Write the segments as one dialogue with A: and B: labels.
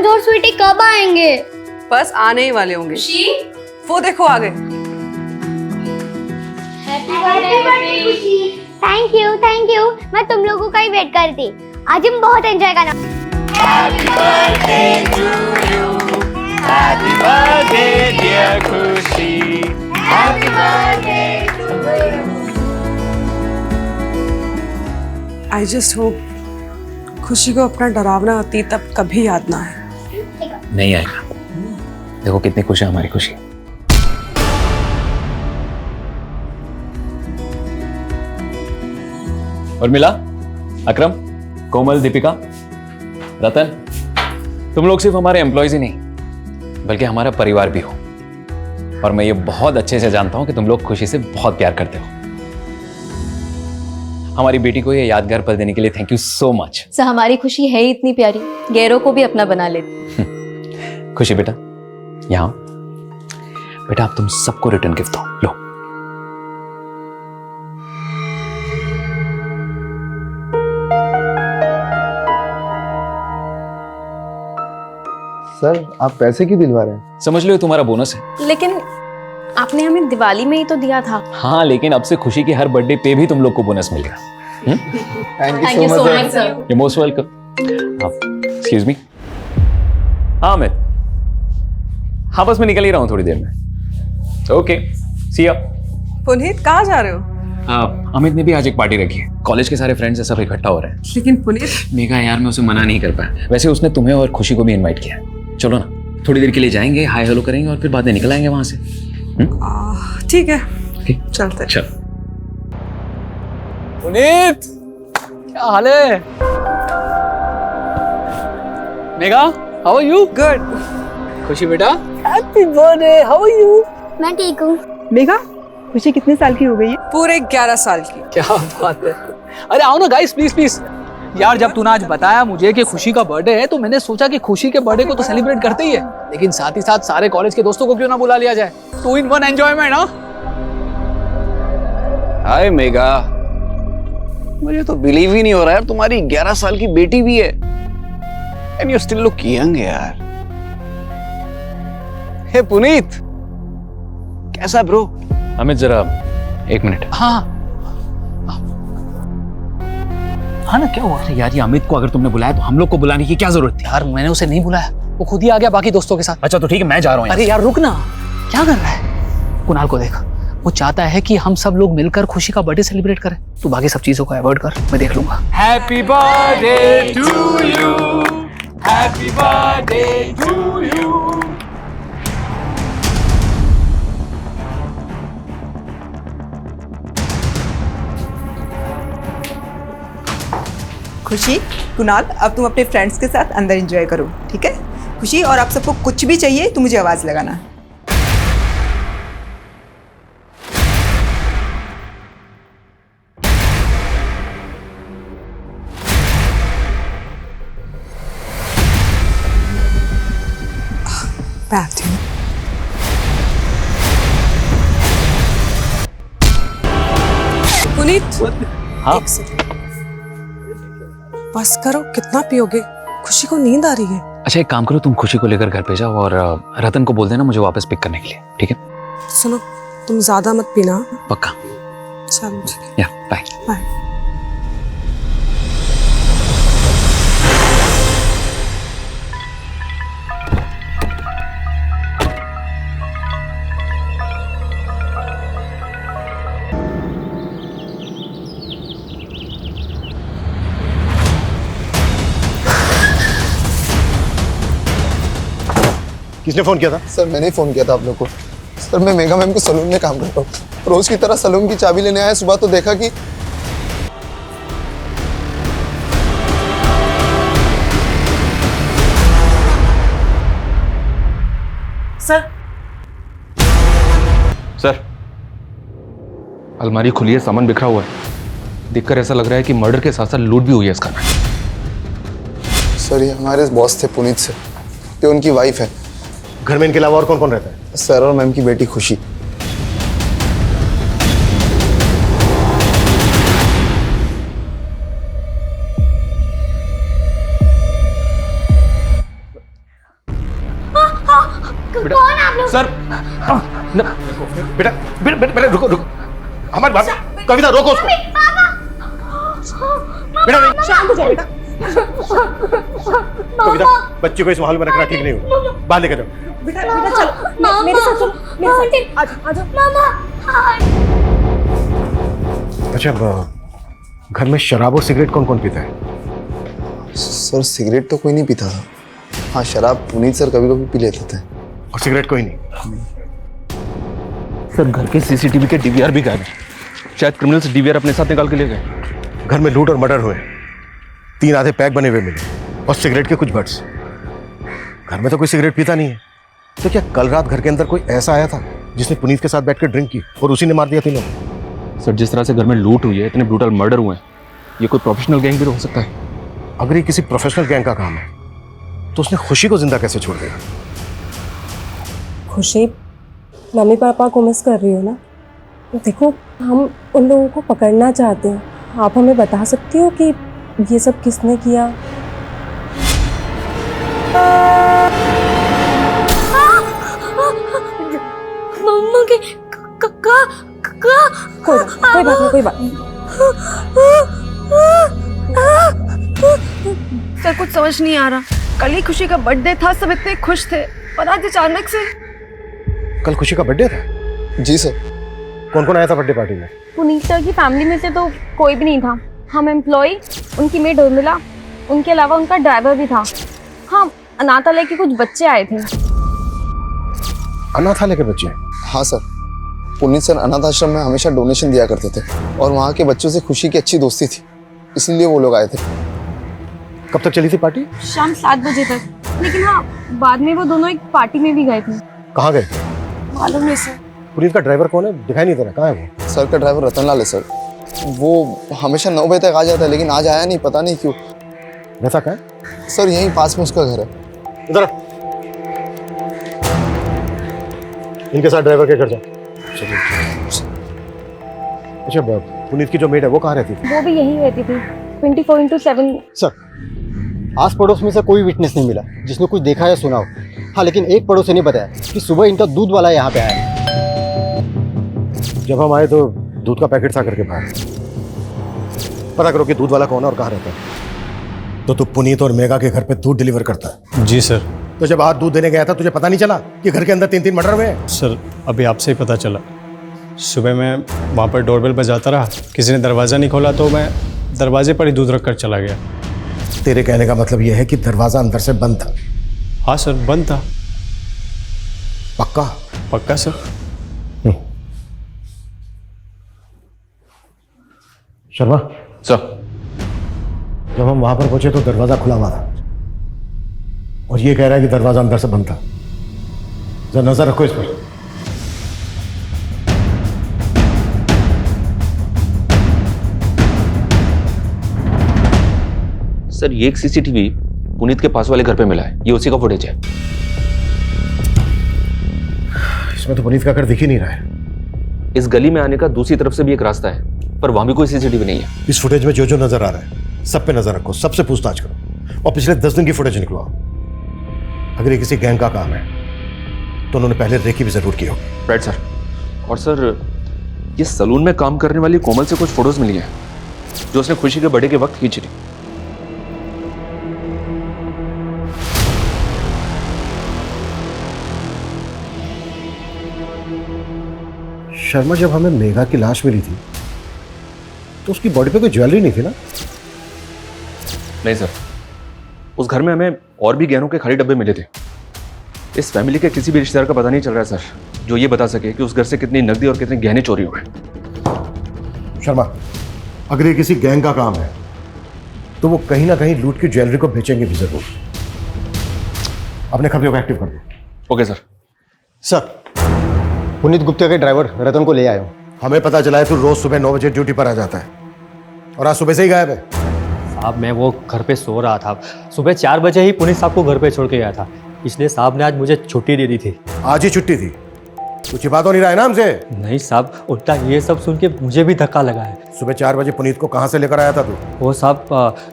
A: और स्वीटी कब आएंगे?
B: बस आने ही वाले होंगे। वो देखो आ गए।
A: Thank you. मैं तुम लोगों का ही वेट कर रही थी। आज हम बहुत एंजॉय करना।
C: Happy birthday to you. Happy birthday dear Khushi. Happy birthday to you.
B: I just hope खुशी को अपना डरावना अतीत अब कभी याद ना आए।
D: नहीं आएगा। देखो कितनी खुशी है हमारी खुशी। और मिला अकरम, कोमल, दीपिका, रतन, तुम लोग सिर्फ हमारे एम्प्लॉयज ही नहीं बल्कि हमारा परिवार भी हो। और मैं ये बहुत अच्छे से जानता हूं कि तुम लोग खुशी से बहुत प्यार करते हो। हमारी बेटी को ये यादगार पल देने के लिए thank you so much.
E: Sir हमारी खुशी है ही इतनी प्यारी, गैरों को भी अपना बना लेती।
D: खुशी बेटा, यहाँ बेटा, आप तुम सबको रिटर्न गिफ्ट दो। लो।
F: सर आप पैसे क्यों दिलवा रहे हैं?
D: समझ लो ये तुम्हारा बोनस है।
E: लेकिन आपने हमें दिवाली में ही तो दिया था।
D: हाँ, लेकिन अब से खुशी की हर बर्थडे पे भी तुम लोग को बोनस मिलेगा।
F: Thank you so much sir.
D: You most welcome. Excuse me. हाँ अमित, हाँ बस मैं निकल ही रहा हूँ थोड़ी देर में। ओके, सी या।
B: पुनीत कहाँ जा रहे हो?
D: अमित ने भी आज एक पार्टी रखी है। कॉलेज के सारे फ्रेंड्स सब इकट्ठा हो रहे हैं।
B: लेकिन पुनीत,
D: मेघा यार, मैं उसे मना नहीं कर पाया। वैसे उसने तुम्हें और खुशी को भी इनवाइट किया है। चलो ना, थोड़ी देर के लिए जाएंगे, हाय हेलो करेंगे और फिर बाद में निकल आएंगे वहां से।
B: ठीक है,
D: ठीक,
B: चलते।
D: चल।
G: पुनीत, क्या हाल है? Megha, how are you?
B: Good.
G: Khushi बेटा, happy birthday, how are you?
A: मैं ठीक हूँ।
H: मेघा, खुशी कितने साल की हो गई है?
B: पूरे 11 साल की।
G: क्या बात है। अरे आओ ना गाइस, प्लीज प्लीज। यार जब तूने आज बताया मुझे कि खुशी का बर्थडे है तो मैंने सोचा कि खुशी के बर्थडे को तो सेलिब्रेट करते ही है, लेकिन साथ ही साथ सारे कॉलेज के दोस्तों को क्यों ना बुला लिया जाए। 2 in 1 एंजॉयमेंट। हाँ
I: हाय मेघा, मुझे तो बिलीव ही नहीं हो रहा है तुम्हारी 11 साल की बेटी भी है। And you still look young यार। हे पुनीत, कैसा ब्रो?
D: अमित जरा 1 मिनट।
G: हाँ हाँ ना, क्या हुआ?
D: अरे यार, ये अमित को अगर तुमने बुलाया तो हम लोग को बुलाने की क्या जरूरत थी?
G: यार मैंने उसे नहीं बुलाया, वो खुद ही आ गया बाकी दोस्तों के साथ।
D: अच्छा तो ठीक है, मैं जा रहा हूँ।
G: अरे यार रुक ना, क्या कर रहा है? कुणाल को देख, वो चाहता है कि हम सब लोग मिलकर खुशी का बर्थडे सेलिब्रेट करें। तू बाकी सब चीजों को अवॉइड कर, मैं देख लूंगा।
C: Happy birthday to you. Happy birthday to you.
H: खुशी, कुणाल, अब तुम अपने फ्रेंड्स के साथ अंदर एंजॉय करो, ठीक है? खुशी, और आप सबको कुछ भी चाहिए तो मुझे आवाज लगाना।
B: बैठ। पुनीत,
D: हाँ?
B: एक सेकंड। बस करो, कितना पियोगे? खुशी को नींद आ रही है।
D: अच्छा एक काम करो, तुम खुशी को लेकर घर पे जाओ और रतन को बोल देना मुझे वापस पिक करने के लिए, ठीक है?
B: सुनो, तुम ज्यादा मत पीना।
D: पक्का?
B: चलो ठीक है,
D: या बाय।
B: बाय।
F: किसने फोन किया था? सर मैंने ही फोन किया था आप लोग को। सर मैं मेघा मैम के सलून में काम करता हूँ। रोज की तरह सलून की चाबी लेने आया, सुबह तो देखा कि
J: सर अलमारी खुली है, सामान बिखरा हुआ है। देखकर ऐसा लग रहा है कि मर्डर के साथ साथ लूट भी हुई है इसका।
F: सर ये हमारे बॉस थे पुनीत से, ये उनकी वाइफ है।
K: घर में इनके अलावा और कौन कौन रहता है?
F: सर और मैम की बेटी खुशी।
A: कौन आप लोग?
K: सर बेटा बेटा बेटा रुको रुको, हमारी बात, कविता रोको उसको। बेटा नहीं,
H: शांत हो जाओ बेटा।
K: कविता, बच्ची को इस माहौल में रखना ठीक नहीं होगा, बाहर लेकर जाओ।
H: बेटा बेटा चलो, मेरे साथ चलो, मेरे साथ आ जाओ।
A: मामा।
K: अच्छा, घर में शराब और सिगरेट कौन कौन पीता है?
F: सर सिगरेट तो कोई नहीं पीता था। हाँ, शराब पुनीत सर कभी कभी पी लेते थे।
K: और सिगरेट कोई नहीं?
J: सर घर के सीसीटीवी के डीवीआर भी गायब है। शायद क्रिमिनल्स डीवीआर अपने साथ निकाल के ले गए।
K: घर में लूट और मर्डर हुए, 3 आधे पैक बने हुए मिले और सिगरेट के कुछ बट्स। घर में तो कोई सिगरेट पीता नहीं है, तो क्या कल रात घर के अंदर कोई ऐसा आया था जिसने पुनीत के साथ बैठकर ड्रिंक की और उसी ने मार दिया तीनों?
J: सर जिस तरह से घर में लूट हुई है, इतने ब्रूटल मर्डर हुए हैं, ये कोई प्रोफेशनल गैंग भी तो हो सकता है।
K: अगर ये किसी प्रोफेशनल गैंग का काम है तो उसने खुशी को जिंदा कैसे छोड़ दिया?
B: खुशी, मम्मी पापा को मिस कर रही हो ना? देखो, हम उन लोगों को पकड़ना चाहते हैं। आप हमें बता सकती हो कि ये सब किसने किया?
A: मम्मा के
B: कोई बात नहीं, कोई बात नहीं।
E: सर कुछ समझ नहीं आ रहा। कल ही खुशी का बर्थडे था, सब इतने खुश थे, और आज अचानक से।
K: कल खुशी का बर्थडे था?
F: जी सर।
K: कौन कौन आया था बर्थडे पार्टी में?
E: पुनीत सर की फैमिली में से तो कोई भी नहीं था। हम एम्प्लॉय, उनकी मेड उर्मिला, उनके अलावा उनका ड्राइवर भी था। हाँ, अनाथालय के कुछ बच्चे आए थे।
K: अनाथालय के बच्चे?
F: हाँ सर, पुनीत सर अनाथ आश्रम में हमेशा डोनेशन दिया करते थे और वहाँ के बच्चों से खुशी की अच्छी दोस्ती थी, इसलिए वो लोग आए थे।
K: कब तक चली थी पार्टी?
E: शाम 7 बजे तक। लेकिन हाँ, बाद में वो दोनों एक पार्टी में भी गए थे।
K: कहाँ गए?
B: मालूम नहीं सर।
K: पुनीत का ड्राइवर कौन है? दिखाई नहीं दे रहा, कहाँ है वो?
F: सर का ड्राइवर रतनलाल है सर। वो हमेशा 9 बजे तक आ जाता है, लेकिन आज आया नहीं, पता नहीं क्यों।
K: रहता कहाँ है?
F: सर यहीं पास में उसका घर है।
K: इधर आ। इनके साथ ड्राइवर के घर जाओ। अच्छा, पुनीत की जो मेड है वो कहाँ रहती थी?
E: वो भी यहीं रहती थी, 24/7।
L: सर आस पड़ोस में से कोई विटनेस नहीं मिला जिसने कुछ देखा या सुना हो। हाँ, लेकिन एक पड़ोसी ने बताया कि सुबह इनका दूध वाला यहाँ पे आया।
K: जब हम आए तो दूध का पैकेट सा करके बाहर। पता करो कि दूध वाला कौन है और कहाँ रहता है। तो तू पुनीत और मेगा के घर पे दूध डिलीवर करता है?
M: जी सर।
K: तो जब आज दूध देने गया था तुझे पता नहीं चला कि घर के अंदर 3-3 मर्डर हुए हैं?
M: सर अभी आपसे ही पता चला। सुबह मैं वहाँ पर डोरबेल बजाता रहा, किसी ने दरवाज़ा नहीं खोला तो मैं दरवाजे पर ही दूध रख कर चला गया।
K: तेरे कहने का मतलब यह है कि दरवाजा अंदर से बंद था?
M: हाँ सर, बंद था।
K: पक्का?
M: पक्का सर।
K: शर्मा
D: सर,
K: जब हम वहां पर पहुंचे तो दरवाजा खुला हुआ था और ये कह रहा है कि दरवाजा अंदर से बंद था। जरा नजर रखो इस पर।
J: सर ये एक सीसीटीवी पुनीत के पास वाले घर पे मिला है, ये उसी का फुटेज है।
K: इसमें तो पुनीत का घर दिख ही नहीं रहा है।
J: इस गली में आने का दूसरी तरफ से भी एक रास्ता है, पर वहां भी कोई सीसीटीवी नहीं है।
K: इस फुटेज में जो जो नजर आ रहा है सब पे नजर रखो, सबसे पूछताछ करो और पिछले 10 दिन की फुटेज निकलवाओ। अगर ये किसी गैंग का काम है तो उन्होंने पहले रेकी भी जरूर की होगी।
J: Right sir. और सर ये सलून में काम करने वाली कोमल से कुछ फोटोज मिली हैं जो उसने खुशी के बर्थडे के वक्त खींची थी।
K: शर्मा, जब हमें मेघा की लाश मिली थी तो उसकी बॉडी पे कोई ज्वेलरी नहीं थी ना?
J: नहीं सर, उस घर में हमें और भी गहनों के खाली डब्बे मिले थे। इस फैमिली के किसी भी रिश्तेदार का पता नहीं चल रहा है सर जो ये बता सके कि उस घर से कितनी नकदी और कितने गहने चोरी हुए।
K: शर्मा, अगर ये किसी गैंग का काम है तो वो कहीं ना कहीं लूट की ज्वेलरी को बेचेंगे भी जरूर। अपने खबरों को एक्टिव कर दो।
J: Okay sir.
L: Sir Puneet Gupta के ड्राइवर रतन को ले आया हूँ।
K: हमें पता चला है तू रोज सुबह 9 बजे ड्यूटी पर आ जाता है और आज सुबह से ही गायब है।
N: साहब मैं वो घर पे सो रहा था, सुबह 4 बजे ही पुनीत साहब को घर पे छोड़ के गया था, इसलिए साहब ने आज मुझे छुट्टी दे दी थी।
K: आज ही छुट्टी थी? कुछ बात हो नहीं रहा है ना हमसे?
N: नहीं साहब, उल्टा ये सब सुन के मुझे भी धक्का लगा है।
K: सुबह 4 बजे पुनीत को कहाँ से लेकर आया था तू?
N: वो साहब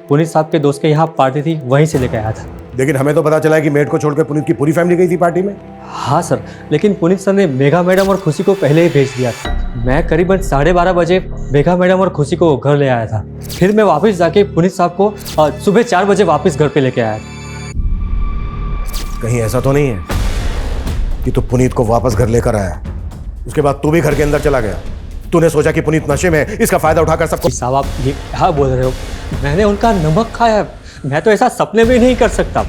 N: पुनीत साहब के दोस्त के यहाँ पार्टी थी, वहीं से लेकर आया था।
K: लेकिन हमें तो पता चला कि मेड को छोड़कर पुनीत की पूरी फैमिली गई थी पार्टी में।
N: हाँ सर, लेकिन पुनीत सर ने मेघा मैडम और खुशी को पहले ही भेज दिया था। मैं करीबन 12:30 बजे मेघा मैडम और खुशी को घर ले आया था। फिर मैं वापस जाके पुनीत साहब को सुबह 4 बजे वापस घर पे लेके आया था।
K: कहीं ऐसा तो नहीं है कि तू पुनीत को वापस घर लेकर आया, उसके बाद तू भी घर के अंदर चला गया? तूने सोचा कि पुनीत नशे में है, इसका फायदा उठाकर सबको।
N: साहब आप ये क्या बोल रहे हो? मैंने उनका नमक खाया, मैं तो ऐसा सपने में नहीं कर सकता।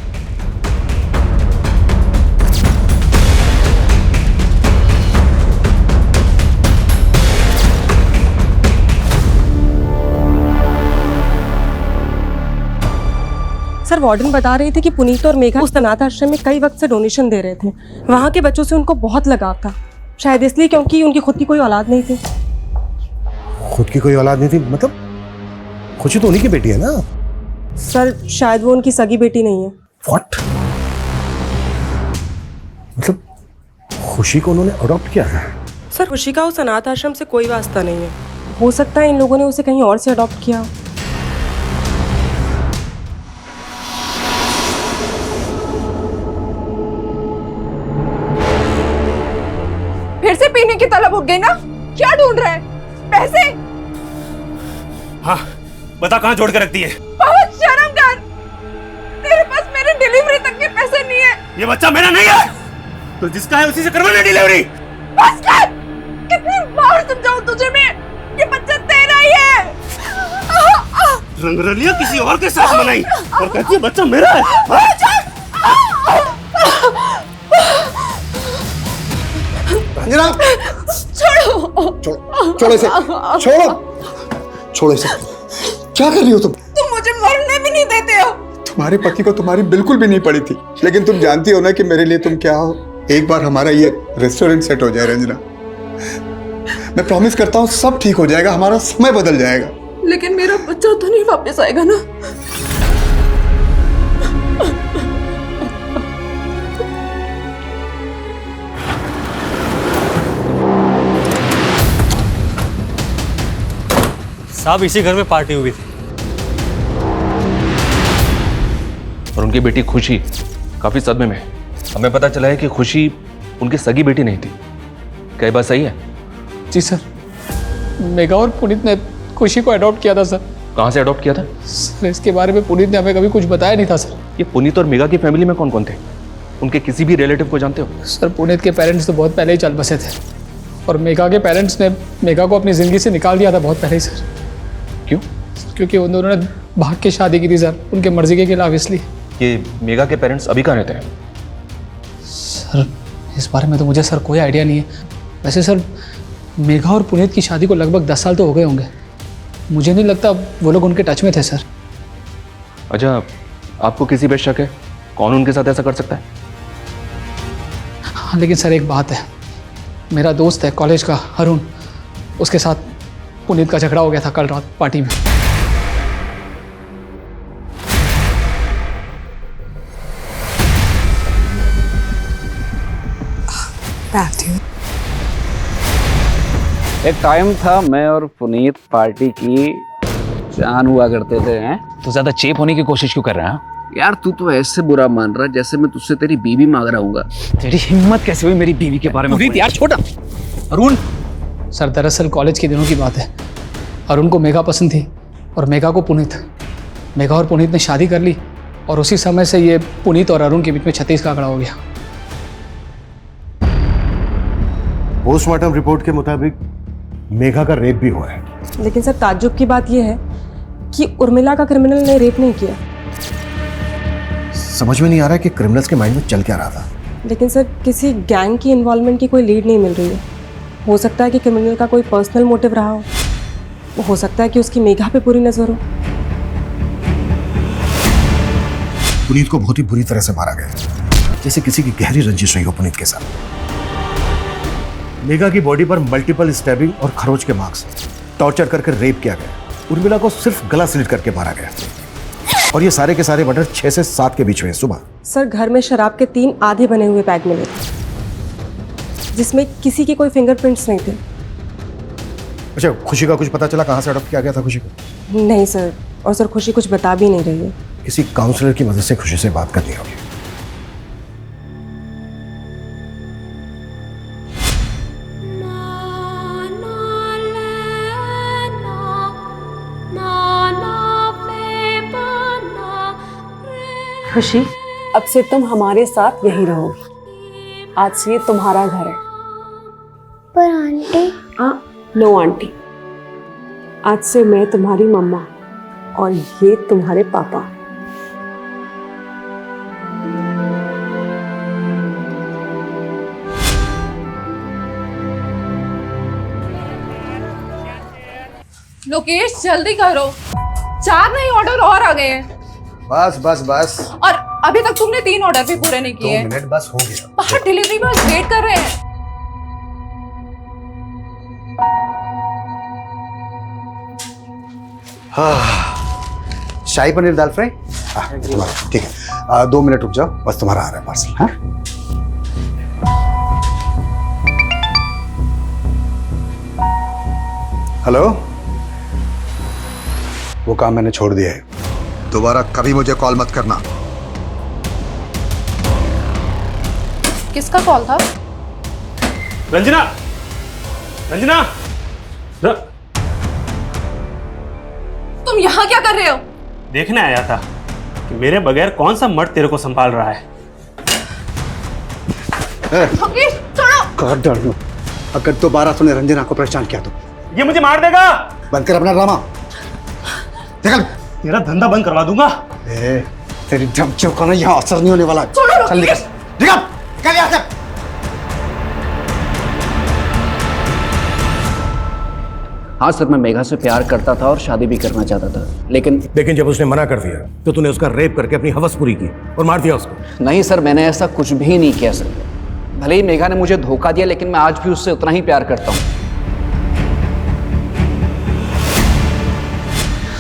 B: सर वार्डन बता रही थी कि पुनीत और मेघा उस अनाथ आश्रम में कई वक्त से डोनेशन दे रहे थे। वहाँ के बच्चों से उनको बहुत लगाव था, शायद इसलिए क्योंकि उनकी खुद की कोई औलाद नहीं थी।
K: खुद की कोई औलाद नहीं थी मतलब? खुशी तो उन्हीं की बेटी है ना?
B: सर शायद वो उनकी सगी बेटी नहीं है।
K: व्हाट? मतलब खुशी को उन्होंने अडॉप्ट किया है?
B: सर खुशी का उस अनाथ आश्रम से कोई वास्ता नहीं है। हो सकता है इन लोगों ने उसे कहीं और से अडॉप्ट किया हो।
H: फिर से पीने की तलब उठ गई ना? क्या ढूंढ रहा है? पैसे?
J: हाँ, बता कहाँ जोड़ के रखती है?
H: बहुत शर्म कर, तेरे पास मेरे डिलीवरी तक के पैसे नहीं है।
J: ये बच्चा मेरा नहीं है, तो जिसका है उसी से करवाना डिलीवरी।
H: बस कर, कितनी बार समझाऊं तुझे मैं, ये बच्चा तेरा ही है।
J: रंगरलियां किसी और के साथ मनाई और कहती है बच्चा मेरा है।
F: रंजना,
H: छोड़ो,
F: छोड़ो इसे, छोड़ो इसे। क्या कर रही हो तुम?
H: तुम मुझे मरने भी नहीं देते हो।
F: तुम्हारे पति को तुम्हारी बिल्कुल भी नहीं पड़ी थी, लेकिन तुम जानती हो ना कि मेरे लिए तुम क्या हो। एक बार हमारा ये रेस्टोरेंट सेट हो जाए रंजना, मैं प्रॉमिस करता हूँ सब ठीक हो जाएगा, हमारा समय बदल जाएगा।
H: लेकिन मेरा बच्चा तो नहीं वापस आएगा ना?
N: साहब इसी घर में पार्टी हुई थी
J: और उनकी बेटी खुशी काफी सदमे में। हमें पता चला है कि खुशी उनकी सगी बेटी नहीं थी। क्या ये बात सही है?
G: जी सर, मेघा और पुनीत ने खुशी को अडॉप्ट किया था सर।
J: कहाँ से अडॉप्ट किया था?
G: सर इसके बारे में पुनीत ने हमें कभी कुछ बताया नहीं था सर।
J: ये पुनीत और मेघा की फैमिली में कौन कौन थे? उनके किसी भी रिलेटिव को जानते हो?
G: सर पुनीत के पेरेंट्स तो बहुत पहले ही चल बसे थे और मेघा के पेरेंट्स ने मेघा को अपनी ज़िंदगी से निकाल दिया था बहुत पहले ही सर।
J: क्यों?
G: क्योंकि उन दोनों ने भाग के शादी की थी सर, उनके मर्जी के खिलाफ। इसलिए
J: ये मेघा के पेरेंट्स अभी कहाँ रहते हैं?
G: सर इस बारे में तो मुझे सर कोई आइडिया नहीं है। वैसे सर मेघा और पुनीत की शादी को लगभग 10 साल तो हो गए होंगे। मुझे नहीं लगता वो लोग उनके टच में थे सर।
J: अच्छा, आपको किसी पे शक है? कौन उनके साथ ऐसा कर सकता है?
G: हाँ लेकिन सर एक बात है, मेरा दोस्त है कॉलेज का अरुण, उसके साथ पुनीत का झगड़ा हो गया था कल रात पार्टी में।
I: एक टाइम था मैं और पुनीत पार्टी की जान हुआ करते थे। हैं
D: तो ज्यादा चेप होने की कोशिश क्यों कर रहा है?
I: यार तू तो ऐसे बुरा मान रहा जैसे मैं तुझसे तेरी बीवी मांग रहा हूँ।
D: तेरी हिम्मत कैसे हुई मेरी बीवी के बारे में?
G: पुनीत यार छोटा। अरुण सर दरअसल कॉलेज के दिनों की बात है। अरुण को मेघा पसंद थी और मेघा को पुनीत। मेघा और पुनीत ने शादी कर ली और उसी समय से ये पुनीत और अरुण के बीच में 36 का आंकड़ा हो गया।
K: पोस्टमार्टम रिपोर्ट के मुताबिक मेघा का रेप भी हुआ है।
B: लेकिन सर ताज्जुब की बात यह है कि उर्मिला का क्रिमिनल ने रेप नहीं किया।
K: समझ में नहीं आ रहा है कि क्रिमिनल्स के माइंड में चल क्या रहा था।
B: लेकिन सर किसी गैंग की इन्वॉल्वमेंट की कोई लीड नहीं मिल रही है। हो सकता है कि क्रिमिनल का कोई पर्सनल मोटिव रहा हो सकता है कि उसकी मेघा पे पूरी नजर हो।
K: पुनीत को बहुत ही बुरी तरह से मारा गया, जैसे किसी की गहरी रंजिश रही हो पुनीत के साथ। मेघा की बॉडी पर मल्टीपल स्टैबिंग और खरोच के मार्क्स, टॉर्चर करके रेप किया गया। उर्मिला को सिर्फ गला स्लिट करके मारा गया और ये सारे के सारे मर्डर 6 से 7 के बीच हुए सुबह।
B: सर घर में शराब के 3 आधे बने हुए पैक मिले थे, जिसमें किसी के कोई फिंगरप्रिंट्स नहीं थे।
K: अच्छा, खुशी का कुछ पता चला कहाँ से अडॉप्ट किया गया था खुशी को?
B: नहीं सर, और सर खुशी कुछ बता भी नहीं रही है।
K: किसी काउंसलर की मदद से खुशी से बात करनी होगी।
B: खुशी, अब से तुम हमारे साथ यहीं रहोगी। आज से ये तुम्हारा घर है।
A: पर आंटी,
B: नो आंटी, आज से मैं तुम्हारी मम्मा और ये तुम्हारे पापा।
E: लोकेश जल्दी करो, 4 नए ऑर्डर और आ गए हैं
K: बस बस बस।
E: और अभी तक तुमने 3 ऑर्डर भी पूरे नहीं किए।
K: 2 मिनट बस हो गया।
E: बाहर डिलीवरी बॉय वेट कर रहे हैं।
F: शाही पनीर दाल फ्राई। तुम्हारा ठीक है। 2 मिनट रुक जाओ, बस तुम्हारा आ रहा है पार्सल। हाँ, हेलो, वो काम मैंने छोड़ दिया है। दोबारा कभी मुझे कॉल मत करना।
E: किसका कॉल था?
J: रंजना, रंजना,
E: तुम यहाँ क्या कर रहे हो?
J: देखने आया था कि मेरे बगैर कौन सा मर्द तेरे को संभाल रहा है।
E: लोकेश छोड़ो।
F: कर डर लो। अगर दोबारा तूने रंजना को परेशान किया तो
J: ये मुझे मार देगा।
F: बंद कर अपना ड्रामा। निकल।
J: तेरा धंधा बंद करवा दूंगा।
F: तेरी धमकियों का ना यहाँ असर नहीं होने वाला। चल निकल, निकल, निकल यहाँ से।
I: हाँ सर, मैं मेघा से प्यार करता था और शादी भी करना चाहता था, लेकिन
K: जब उसने मना कर दिया तो तूने उसका रेप करके अपनी हवस पूरी की और मार दिया उसको।
I: नहीं सर, मैंने ऐसा कुछ भी नहीं किया सर। भले ही मेघा ने मुझे धोखा दिया, लेकिन मैं आज भी उससे उतना ही प्यार करता हूँ।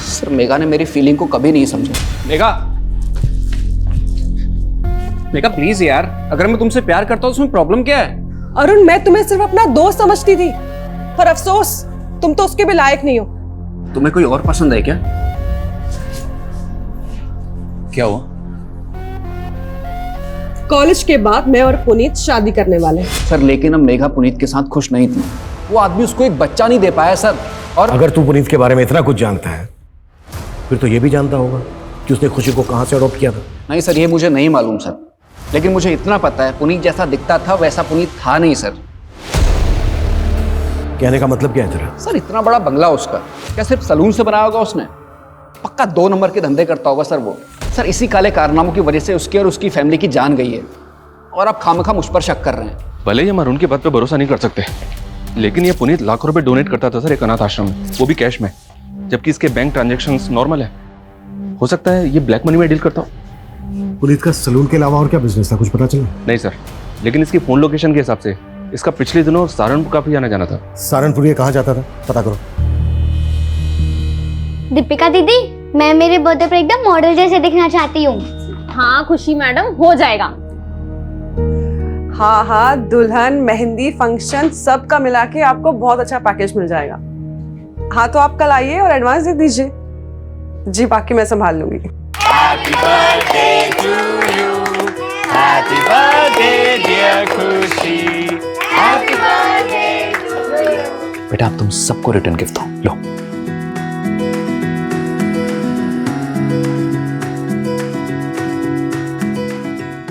I: सर, मेघा ने मेरी फीलिंग को कभी नहीं समझा।
G: मेघा, मेघा प्लीज यार, अगर मैं तुमसे प्यार करता हूँ उसमें प्रॉब्लम क्या है?
B: अरुण, मैं तुम्हें सिर्फ अपना दोस्त समझती थी, पर अफसोस तुम तो उसके भी लायक नहीं हो।
I: तुम्हें कोई और पसंद है क्या?
G: क्या हुआ?
B: कॉलेज के बाद मैं और पुनीत शादी करने वाले हैं।
I: सर, लेकिन अब मेघा पुनीत के साथ खुश नहीं थी। वो आदमी उसको एक बच्चा नहीं दे पाया सर। और
K: अगर तू पुनीत के बारे में इतना कुछ जानता है, फिर तो ये भी जानता होगा कि उसने खुशी को कहां से अडॉप्ट किया था।
I: नहीं सर, ये मुझे नहीं मालूम सर, लेकिन मुझे इतना पता है पुनीत जैसा दिखता था वैसा पुनीत था नहीं सर।
K: कहने का मतलब क्या है तेरा?
I: सर, इतना बड़ा बंगला उसका, क्या सिर्फ सलून से बनाया होगा उसने? पक्का 2 नंबर के धंधे करता होगा सर वो। सर, इसी काले कारनामों की वजह से उसकी और उसकी फैमिली की जान गई है, और आप खामखा मुझ पर शक कर रहे हैं।
J: भले ही हम अरुण की बात पे भरोसा नहीं कर सकते, लेकिन ये पुनीत लाखों रुपए डोनेट करता था सर एक अनाथ आश्रम में, वो भी कैश में, जबकि इसके बैंक ट्रांजैक्शंस नॉर्मल है। हो सकता है ये ब्लैक मनी में डील करता हो।
K: पुनीत का सलून के अलावा और क्या बिजनेस था, कुछ पता चला?
J: नहीं सर, लेकिन इसकी फोन लोकेशन के हिसाब से इसका पिछले दिनों सहारनपुर काफी आना जाना था।
K: सहारनपुर ये कहाँ जाता था, पता करो।
A: दीपिका दीदी, मैं मेरे बर्थडे पर एकदम मॉडल जैसे दिखना चाहती हूँ।
E: हाँ खुशी मैडम, हो जाएगा।
B: हाँ हाँ, दुल्हन, मेहंदी, फंक्शन सब का मिला के आपको बहुत अच्छा पैकेज मिल जाएगा। हाँ तो आप कल आइए और एडवांस दे दीजिए जी, बाकी मैं संभाल लूंगी।
C: Happy birthday to you. Happy birthday dear खुशी. Happy birthday to you.
I: बेटा, अब तुम सबको रिटर्न गिफ्ट दो, लो।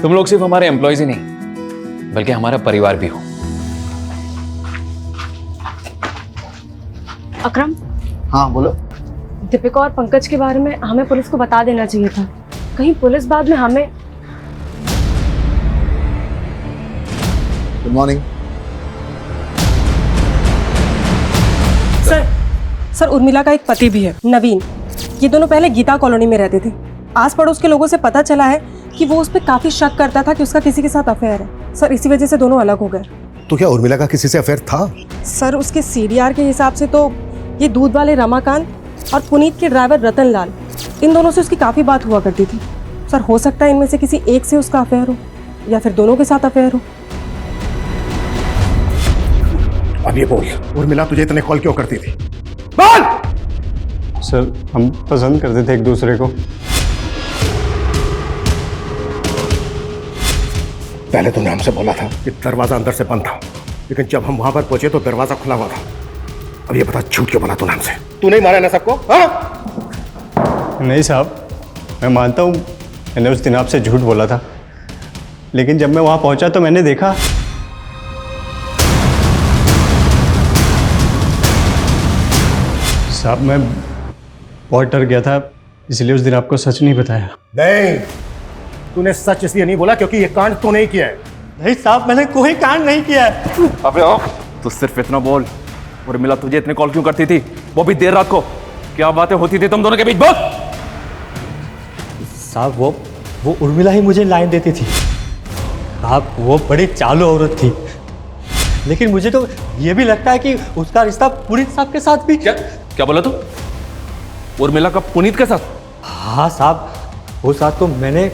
D: तुम लोग सिर्फ हमारे एम्प्लॉयज ही नहीं, बल्कि हमारा परिवार भी हो।
E: अकरम,
F: हाँ बोलो।
E: दीपिका और पंकज के बारे में हमें पुलिस को बता देना चाहिए था, कहीं पुलिस बाद में हमें।
F: Good morning.
B: सर, उर्मिला का एक पति भी है, नवीन। ये दोनों पहले गीता कॉलोनी में रहते थे। आस पड़ोस के लोगों से पता चला है कि वो उस पर काफी शक करता था कि उसका किसी के साथ अफेयर है। सर, इसी वजह से दोनों अलग हो गए।
K: तो क्या उर्मिला का किसी से अफेयर था?
B: सर, उसके सीडीआर के हिसाब से तो ये दूध वाले रमाकांत और पुनीत के ड्राइवर रतन लाल, इन दोनों से उसकी काफी बात हुआ करती थी। सर, हो सकता है इनमें से किसी एक से उसका अफेयर हो, या फिर दोनों के साथ अफेयर हो।
K: अब ये बोल, उर्मिला तुझे इतने कॉल क्यों करती थी?
M: सर, हम पसंद करते थे एक दूसरे को।
K: पहले तुमने हमसे बोला था कि दरवाजा अंदर से बंद था, लेकिन जब हम वहां पर पहुंचे तो दरवाजा खुला हुआ था। अब ये बता झूठ क्यों बोला तूने हमसे? तू नहीं मारा ना सबको? हाँ?
M: नहीं साहब, मैं मानता हूँ मैंने उस दिन आपसे झूठ बोला था, लेकिन जब मैं वहाँ पहुँचा तो मैंने देखा साहब, मैं बहुत डर गया था, इसलिए उस दिन आपको सच नहीं बताया।
K: नहीं, तूने सच इसलिए नहीं बोला क्योंकि ये कांड तू नहीं किया है।
M: नहीं साहब, मैंने कोई कांड नहीं किया है।
J: अबे आओ, तू सिर्फ इतना बोल। और मिला तुझे इतने कॉल क्यों करती थी, वो भी देर रात को? क्या बातें होती थी तुम दोनों के बीच? बोल।
N: साहब वो उर्मिला ही मुझे लाइन देती थी साहब, वो बड़ी चालू औरत थी, लेकिन मुझे तो ये भी लगता है कि उसका रिश्ता पुनीत साहब के साथ भी।
J: क्या बोला तू? उर्मिला का पुनीत के साथ?
N: हाँ साहब, वो साथ तो मैंने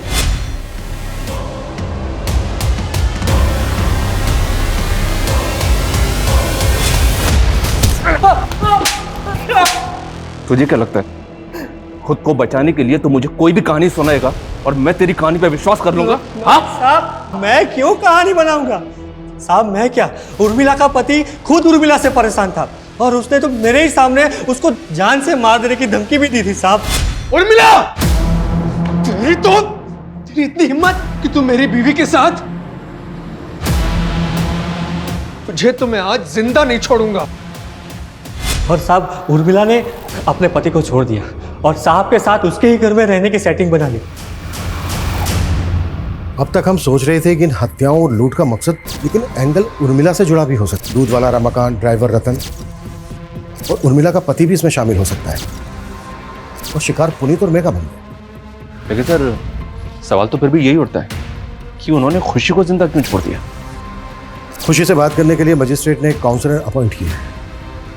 J: तुझे क्या लगता है खुद को बचाने के लिए तू मुझे कोई भी कहानी सुनाएगा और मैं तेरी कहानी पे विश्वास कर लूंगा? हाँ
N: साहब, मैं क्यों कहानी बनाऊंगा साहब? मैं क्या, उर्मिला का पति खुद उर्मिला से परेशान था और उसने तो मेरे ही सामने उसको जान से मार देने की धमकी भी दी थी साहब।
G: उर्मिला, तेरी इतनी हिम्मत कि तू मेरी बीवी के साथ? तुझे तो मैं आज जिंदा नहीं छोड़ूंगा।
N: और साहब, उर्मिला ने अपने पति को छोड़ दिया और साहब के साथ उसके ही घर में रहने की सेटिंग बना ली।
K: अब तक हम सोच रहे थे कि इन हत्याओं और लूट का मकसद, लेकिन एंगल उर्मिला से जुड़ा भी हो सकता है। दूध वाला रमाकांत, ड्राइवर रतन और उर्मिला का पति भी इसमें शामिल हो सकता है, और शिकार पुनीत और मेघा बन गया।
J: लेकिन सर, सवाल तो फिर भी यही उठता है कि उन्होंने खुशी को जिंदा क्यों छोड़ दिया?
K: खुशी से बात करने के लिए मजिस्ट्रेट ने एक काउंसलर अपॉइंट किया है,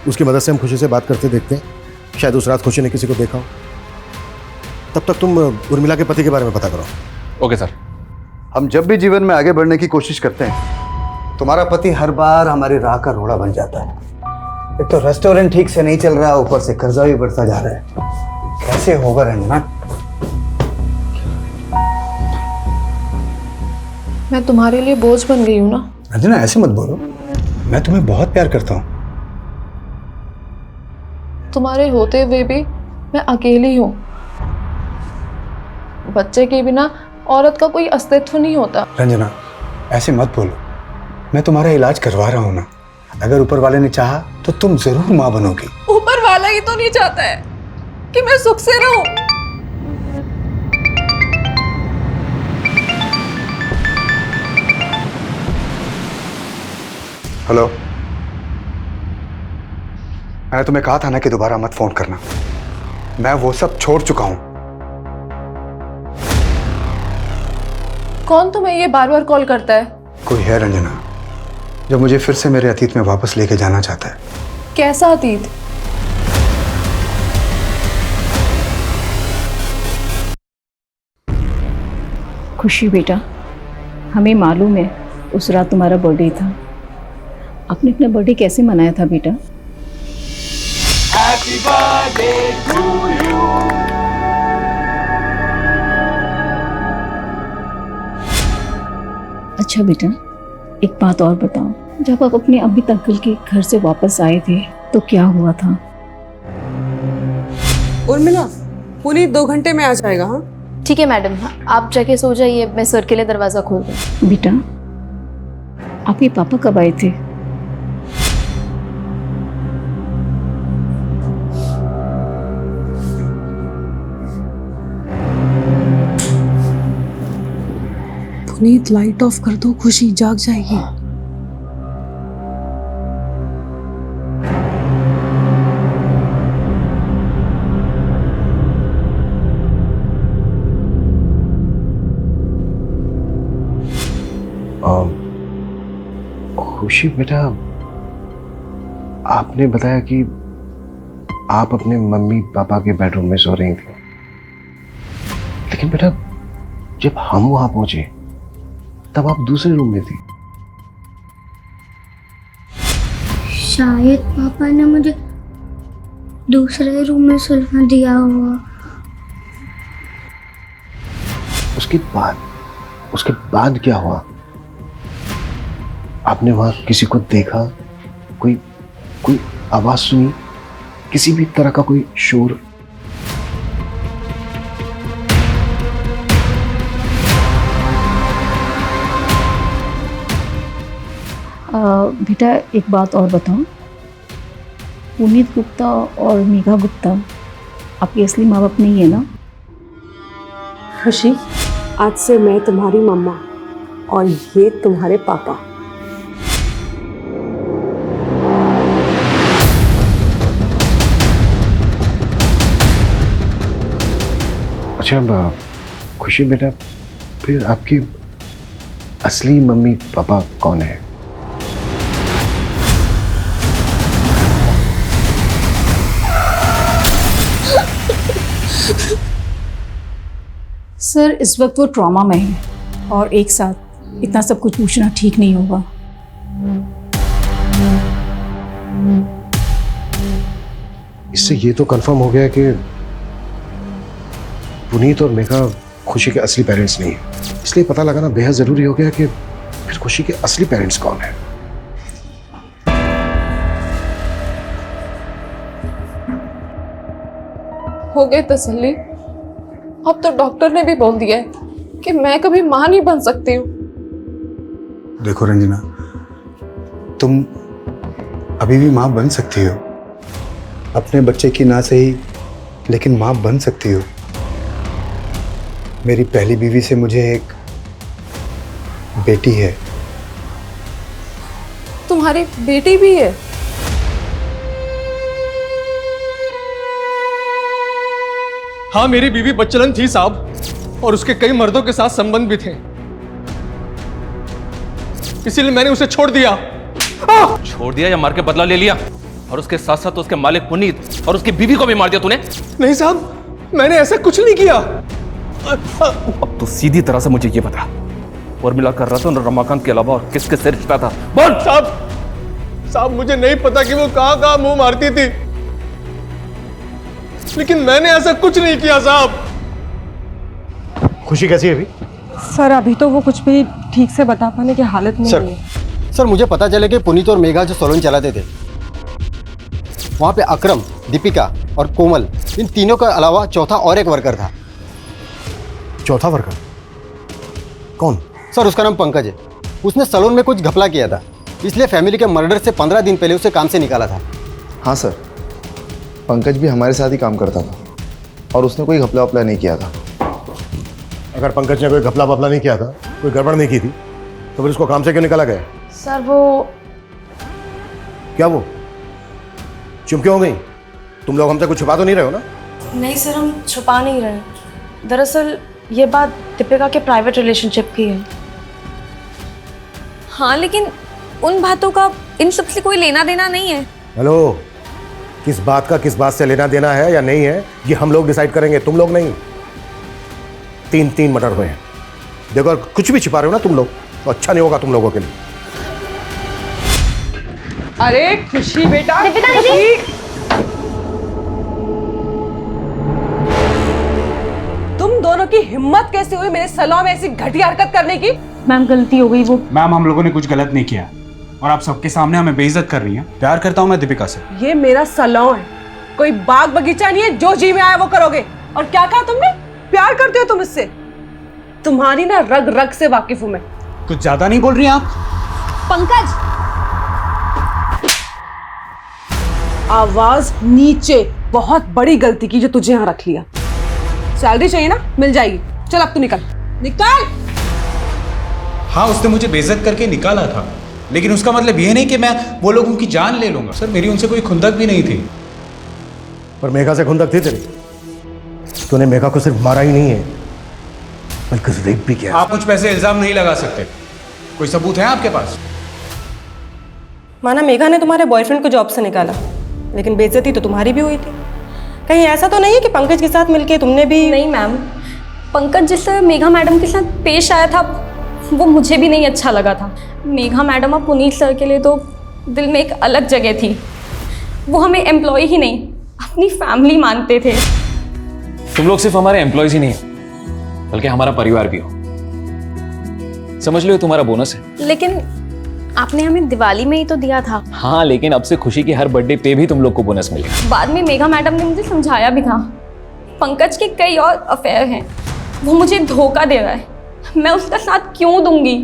K: उसकी मदद से हम खुशी से बात करते देखते हैं। शायद उस रात खुशी ने किसी को देखा हो। तब तक तुम उर्मिला के पति के बारे में पता करो।
J: Okay sir.
F: हम जब भी जीवन में आगे बढ़ने की कोशिश करते हैं, तुम्हारा पति हर बार हमारी राह का रोड़ा बन जाता है। एक तो रेस्टोरेंट ठीक से नहीं चल रहा, ऊपर से कर्जा भी बढ़ता जा रहा है। कैसे होगा रंजना?
E: मैं तुम्हारे लिए बोझ बन गई हूँ ना?
F: रंजना, ऐसे मत बोलो, मैं तुम्हें बहुत प्यार करता हूँ।
E: तुम्हारे होते हुए भी मैं अकेली हूँ। बच्चे के बिना औरत का कोई अस्तित्व नहीं होता।
F: रंजना, ऐसे मत बोलो, मैं तुम्हारा इलाज करवा रहा हूँ ना। अगर ऊपर वाले ने चाहा तो तुम जरूर माँ बनोगी।
E: ऊपर वाला ही तो नहीं चाहता है कि मैं सुख से रहूं।
F: हेलो, मैंने तुम्हें कहा था ना कि दोबारा मत फोन करना। मैं वो सब छोड़ चुका हूं।
E: कौन तुम्हें ये बार बार कॉल करता है?
F: कोई है रंजना जो मुझे फिर से मेरे अतीत में वापस लेके जाना चाहता है।
E: कैसा अतीत?
O: खुशी बेटा, हमें मालूम है उस रात तुम्हारा बर्थडे था। आपने अपना बर्थडे कैसे मनाया था बेटा?
C: Happy birthday to you.
O: अच्छा बेटा, एक बात और बताओ, जब आप अपने अभी अंकल के घर से वापस आए थे तो क्या हुआ था?
P: उर्मिला, पुनीत 2 घंटे में आ जाएगा। हाँ
E: ठीक है मैडम, आप जाके सो जाइए, मैं सर के लिए दरवाजा खोल दूँ।
O: बेटा, आपके पापा कब आए थे?
P: पुनीत, लाइट ऑफ कर दो, खुशी जाग जाएगी।
J: खुशी बेटा, आपने बताया कि आप अपने मम्मी पापा के बेडरूम में सो रही थी, लेकिन बेटा जब हम वहां पहुंचे तब आप दूसरे रूम में थी।
A: शायद पापा ने मुझे दूसरे रूम में सुलवा दिया हुआ।
J: उसके बाद क्या हुआ?
K: आपने वहां किसी को देखा? कोई कोई आवाज सुनी? किसी भी तरह का कोई शोर?
O: बेटा एक बात और बताओ, पुनीत गुप्ता और मेघा गुप्ता आपके असली माँ बाप नहीं है ना?
P: खुशी, आज से मैं तुम्हारी मम्मा और ये तुम्हारे पापा।
K: अच्छा खुशी बेटा, फिर आपके असली मम्मी पापा कौन है?
O: सर इस वक्त वो ट्रॉमा में है और एक साथ इतना सब कुछ पूछना ठीक नहीं होगा।
K: इससे ये तो कंफर्म हो गया कि पुनीत और मेघा खुशी के असली पेरेंट्स नहीं है, इसलिए पता लगाना बेहद जरूरी हो गया कि फिर खुशी के असली पेरेंट्स कौन है।
P: हो गई तसल्ली। अब तो डॉक्टर ने भी बोल दिया है कि मैं कभी मां नहीं बन सकती हूँ।
F: देखो रंजना, तुम अभी भी माँ बन सकती हो। अपने बच्चे की ना सही, लेकिन माँ बन सकती हो। मेरी पहली बीवी से मुझे एक बेटी है।
P: तुम्हारी बेटी भी है?
Q: हाँ, मेरी बीवी बच्चलन थी साहब, और उसके कई मर्दों के साथ संबंध भी थे, इसीलिए मैंने उसे छोड़ दिया।
J: छोड़ दिया या मार के बदला ले लिया? और उसके साथ साथ उसके मालिक पुनीत और उसकी बीवी को भी मार दिया तूने?
Q: नहीं साहब, मैंने ऐसा कुछ नहीं किया।
J: अब तो सीधी तरह से मुझे ये बता, उर्मिला का रतन और रमाकांत के अलावा और किसके से रिश्ता था? बोल।
Q: साहब मुझे नहीं पता कि वो कहां कहां मुंह मारती थी, लेकिन मैंने ऐसा कुछ नहीं किया साहब।
K: खुशी कैसी है अभी?
B: सर अभी तो वो कुछ भी ठीक से बता पाने की हालत में नहीं है।
L: सर मुझे पता चला कि पुनीत और मेघा जो सैलून चलाते थे, वहाँ पे अक्रम, दीपिका और कोमल, इन तीनों के अलावा चौथा और एक वर्कर था।
K: चौथा वर्कर कौन?
L: सर उसका नाम पंकज है। उसने सैलून में कुछ घपला किया था, इसलिए फैमिली के मर्डर से 15 दिन पहले उसे काम से निकाला था।
R: हाँ सर, पंकज भी हमारे साथ ही काम करता था और उसने कोई घपला वपला नहीं किया था।
K: अगर पंकज ने कोई घपला वपला नहीं किया था, कोई गड़बड़ नहीं की थी, तो फिर उसको काम से क्यों निकाला गया?
E: सर वो
K: क्या वो? चुप क्यों हो गई? तुम लोग हमसे कुछ छुपा तो नहीं रहे हो ना?
E: नहीं सर, हम छुपा नहीं रहे। दरअसल ये बात दीपिका के प्राइवेट रिलेशनशिप की है। हाँ, लेकिन उन बातों का इन सब से कोई लेना देना नहीं है।
K: हेलो, किस बात का किस बात से लेना देना है या नहीं है, ये हम लोग डिसाइड करेंगे, तुम लोग नहीं। 3 मर्डर हुए हैं। देखो अगर कुछ भी छिपा रहे हो ना तुम लोग, तो अच्छा नहीं होगा तुम लोगों के लिए।
B: अरे खुशी बेटा,
S: तुम दोनों की हिम्मत कैसे हुई मेरे सैलून में ऐसी घटिया हरकत करने की?
E: मैम गलती हो गई। वो
T: मैम हम लोगों ने कुछ गलत नहीं किया और आप सबके सामने हमें बेइज्जत कर रही हैं। प्यार करता हूं मैं दीपिका से।
S: ये मेरा सैलून है, कोई बाग बगीचा नहीं है जो जी में आया वो करोगे। और क्या कहा तुमने? प्यार करते हो तुम इससे? तुम्हारी ना रग रग से वाकिफ हूं मैं।
T: कुछ ज्यादा नहीं बोल रही आप?
S: पंकज, आवाज नीचे। बहुत बड़ी गलती की जो तुझे यहाँ रख लिया। सैलरी चाहिए ना, मिल जाएगी। चल अब तू निकल निकल।
T: हाँ, उसने मुझे बेइज्जत करके निकाला था, लेकिन उसका मतलब ये नहीं कि मैं वो लोगों की जान ले लूंगा। सर मेरी उनसे कोई खुंदक भी नहीं थी।
K: पर मेघा से खुंदक थी तेरी? तूने मेघा को सिर्फ मारा ही नहीं है, बल्कि रेप भी किया।
T: आप मुझ पे ऐसे इल्जाम नहीं लगा सकते। कोई सबूत है आपके पास?
S: माना मेघा ने तुम्हारे बॉयफ्रेंड को जॉब से निकाला, लेकिन बेइज्जती तो तुम्हारी भी हुई थी। कहीं ऐसा तो नहीं है कि पंकज के साथ मिलके तुमने भी?
E: नहीं मैम, पंकज जिस तरह मेघा मैडम के साथ पेश आया था वो मुझे भी नहीं अच्छा लगा था। मेघा मैडम और पुनीत सर के लिए तो दिल में एक अलग जगह थी। वो हमें एम्प्लॉय ही नहीं, अपनी फैमिली मानते थे।
D: तुम लोग सिर्फ हमारे एम्प्लॉयज ही नहीं हो, बल्कि हमारा परिवार भी हो। समझ लो ये तुम्हारा बोनस है।
E: लेकिन आपने हमें दिवाली में ही तो दिया था।
D: हाँ, लेकिन अब से खुशी के हर बर्थडे पे भी तुम लोग को बोनस मिलेगा।
E: बाद में मेघा मैडम ने मुझे समझाया भी था, पंकज के कई और अफेयर हैं, वो मुझे धोखा दे रहा है, मैं उसका साथ क्यों दूंगी?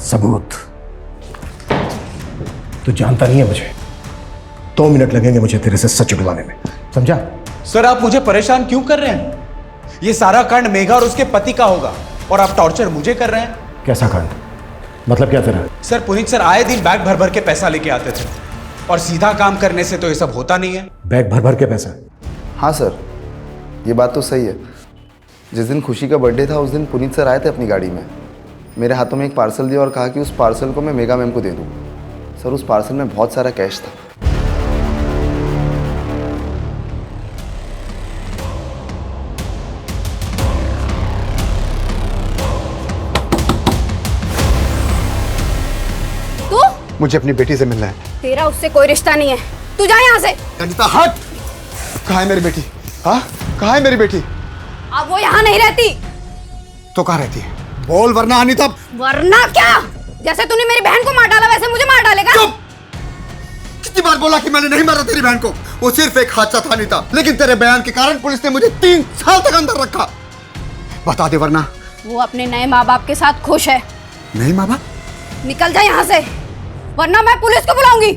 K: सबूत? तू जानता नहीं है मुझे। 2 मिनट लगेंगे मुझे तेरे से सच उगलवाने में, समझा?
T: सर आप मुझे परेशान क्यों कर रहे हैं? ये सारा कांड मेघा और उसके पति का होगा और आप टॉर्चर मुझे कर रहे हैं।
K: कैसा कांड? मतलब क्या तेरा?
T: सर पुनीत सर आए दिन बैग भर भर के पैसा लेके आते थे और सीधा काम करने से तो ये सब होता नहीं है।
K: बैग भर भर के पैसा?
R: हाँ सर, ये बात तो सही है। जिस दिन खुशी का बर्थडे था उस दिन पुनीत सर आए थे अपनी गाड़ी में, मेरे हाथों में एक पार्सल दिया और कहा कि उस पार्सल को मैं मेगा मैम को दे दूँ। सर उस पार्सल में बहुत सारा कैश था।
F: मुझे अपनी बेटी से मिलना है।
U: तेरा उससे कोई रिश्ता नहीं है, तू जा यहाँ से।
F: अनीता हट! कहाँ है मेरी बेटी? हाँ, कहाँ है मेरी बेटी?
U: अब वो यहाँ नहीं रहती।
F: तो कहाँ रहती है? बोल वरना अनीता।
U: वरना क्या? जैसे तूने मेरी बहन को मार डाला वैसे मुझे मार डालेगा?
F: चुप! कितनी बार बोला कि मैंने नहीं मारा तेरी बहन को? वो सिर्फ एक हादसा था अनीता, लेकिन तेरे बयान के कारण पुलिस ने मुझे 3 साल तक अंदर रखा। बता दे वरना।
U: वो अपने नए माँ बाप के साथ खुश है।
F: नहीं माँ बाप?
U: निकल जा यहाँ से, वरना मैं पुलिस को बुलाऊंगी।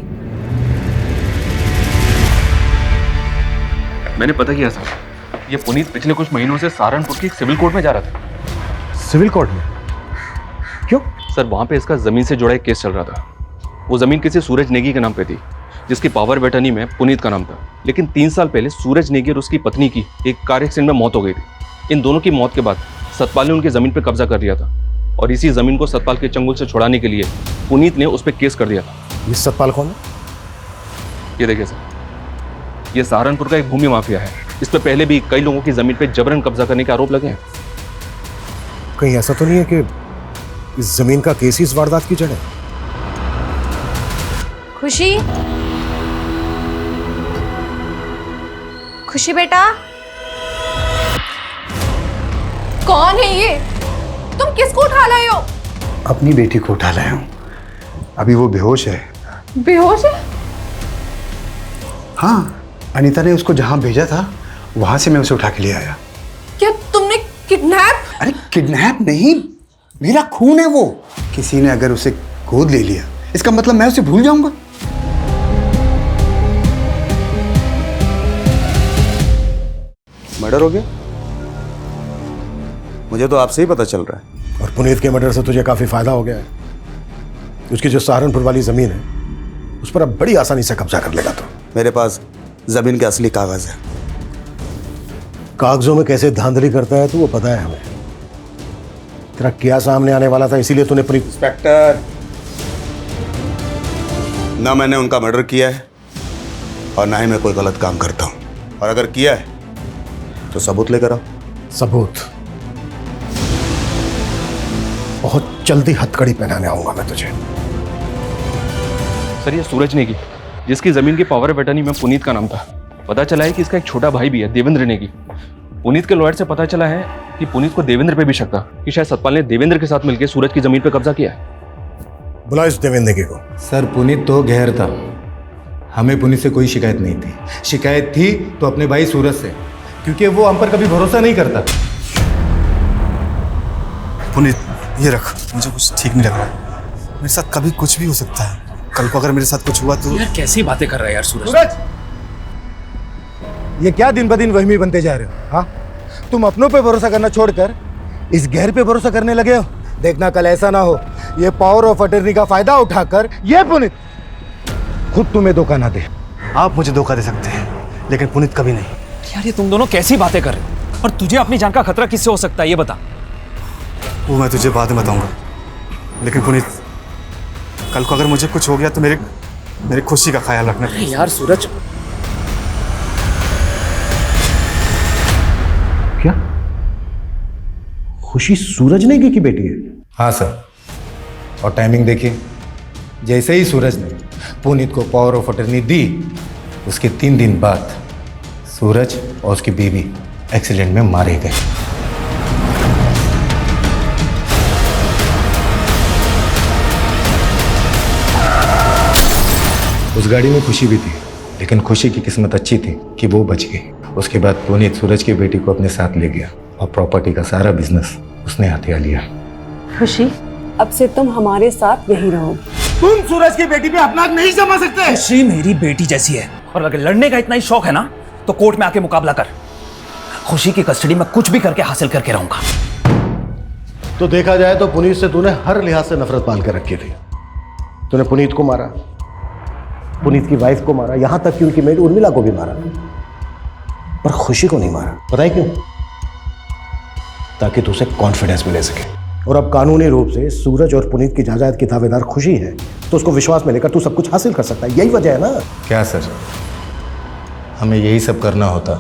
J: मैंने पता किया सर, ये पुनीत पिछले कुछ महीनों से सहारनपुर की सिविल कोर्ट में जा रहा था।
K: सिविल कोर्ट में? क्यों?
J: सर वहां पे इसका जमीन से जुड़ा एक केस चल रहा था। वो जमीन किसी सूरज नेगी के नाम पे थी, जिसकी पावर ऑफ अटर्नी में पुनीत का नाम था। लेकिन 3 साल पहले सूरज नेगी और उसकी पत्नी की एक कार एक्सीडेंट में मौत हो गई थी। इन दोनों की मौत के बाद सतपाल ने उनकी जमीन पर कब्जा कर लिया था और इसी जमीन को सतपाल के चंगुल से छुड़ाने के लिए पुनीत ने उस पर केस कर दिया था।
K: ये सतपाल कौन है?
J: ये देखिए सर, ये सहारनपुर का एक भूमि माफिया है। इस पर पहले भी कई लोगों की जमीन पर जबरन कब्जा करने के आरोप लगे हैं।
K: कहीं ऐसा तो नहीं है कि इस जमीन का केस ही इस वारदात की जड़ है?
E: खुशी, खुशी बेटा।
S: कौन है ये? तुम किसको उठा लाए हो?
F: अपनी बेटी को उठा लाया हूँ, अभी वो बेहोश है।
S: बेहोश है?
F: हाँ, अनीता ने उसको जहाँ भेजा था वहां से मैं उसे उठा के ले आया।
S: क्या तुमने किडनैप?
F: अरे किडनैप नहीं, मेरा खून है वो। किसी ने अगर उसे गोद ले लिया इसका मतलब मैं उसे भूल जाऊंगा?
V: मर्डर हो गया? मुझे तो आपसे ही पता चल रहा है।
K: और पुनीत के मर्डर से तुझे काफी फायदा हो गया है। उसकी जो सहारनपुर वाली जमीन है उस पर अब बड़ी आसानी से कब्जा कर लेगा तो।
V: मेरे पास जमीन के असली कागज है।
K: कागजों में कैसे धांधली करता है तो वो पता है हमें। तेरा क्या सामने आने वाला था, इसीलिए तूने पुनीत।
V: इंस्पेक्टर, ना मैंने उनका मर्डर किया है और ना ही मैं कोई गलत काम करता हूं। और अगर किया है तो सबूत लेकर आओ।
K: सबूत? बहुत जल्दी हथकड़ी पहनाने आऊंगा मैं तुझे।
J: सर ये सूरज नेगी, जिसकी जमीन की पावर ऑफ अटर्नी में पुनीत का नाम था, पता चला है कि इसका एक छोटा भाई भी है, देवेंद्र नेगी। पुनीत के लॉयर से पता चला है कि पुनीत को देवेंद्र पे भी शक था कि शायद सतपाल ने देवेंद्र के साथ मिलकर सूरज की जमीन पर कब्जा किया है।
K: बुला इस देवेंद्र नेगी को।
T: सर पुनीत तो गैर था, हमें पुनीत से कोई शिकायत नहीं थी। शिकायत थी तो अपने भाई सूरज से, क्योंकि वो हम पर कभी भरोसा नहीं करता।
V: पुनीत ये रख, मुझे कुछ ठीक नहीं लग रहा। मेरे साथ कभी कुछ भी हो सकता है। कल को अगर मेरे साथ कुछ हुआ तो।
G: यार कैसी बातें कर रहा है यार सूरज।
L: सूरज, ये क्या दिन ब दिन वहमी बनते जा रहे हो? हाँ, तुम अपनों पे भरोसा करना छोड़कर इस गैर पे भरोसा करने लगे हो। देखना कल ऐसा ना हो ये पावर ऑफ अटर्नी का फायदा उठाकर ये पुनीत खुद तुम्हें धोखा ना दे।
V: आप मुझे धोखा दे सकते हैं लेकिन पुनीत कभी नहीं।
G: यार ये तुम दोनों कैसी बातें कर रहे हो? और तुझे अपनी जान का खतरा किससे हो सकता है ये बता।
V: वो मैं तुझे बाद में बताऊंगा, लेकिन पुनीत कल को अगर मुझे कुछ हो गया तो मेरी खुशी का ख्याल रखना।
G: यार सूरज,
K: क्या खुशी सूरज नेगी की बेटी है?
T: हाँ सर, और टाइमिंग देखिए, जैसे ही सूरज ने पुनीत को पावर ऑफ अटर्नी दी उसके 3 दिन बाद सूरज और उसकी बीवी एक्सीडेंट में मारे गए। उस गाड़ी में खुशी भी थी, लेकिन खुशी की किस्मत अच्छी थी कि वो बच गई। उसके बाद पुनीत सूरज की बेटी को अपने साथ ले गया और प्रॉपर्टी का सारा बिजनेस उसने हथिया लिया।
S: खुशी, अब से तुम हमारे साथ यहीं रहो।
L: तुम सूरज की बेटी पे अपना हक नहीं जमा सकते।
H: खुशी मेरी बेटी जैसी है, और अगर लड़ने का इतना ही शौक है ना तो कोर्ट में आके मुकाबला कर। खुशी की कस्टडी में कुछ भी करके हासिल करके रहूंगा।
K: तो देखा जाए तो पुनीत से तूने हर लिहाज से नफरत पाल कर रखी थी। तूने पुनीत को मारा, पुनीत की वाइफ को मारा, यहां तक कि उनकी मेड उर्मिला को भी मारा, पर खुशी को नहीं मारा। पता है क्यों? ताकि तू उसे कॉन्फिडेंस में ले सके। और अब कानूनी रूप से सूरज और पुनीत की जायदाद की दावेदार खुशी है, तो उसको विश्वास में लेकर तू सब कुछ हासिल कर सकता है। यही वजह है ना?
T: क्या सर, हमें यही सब करना होता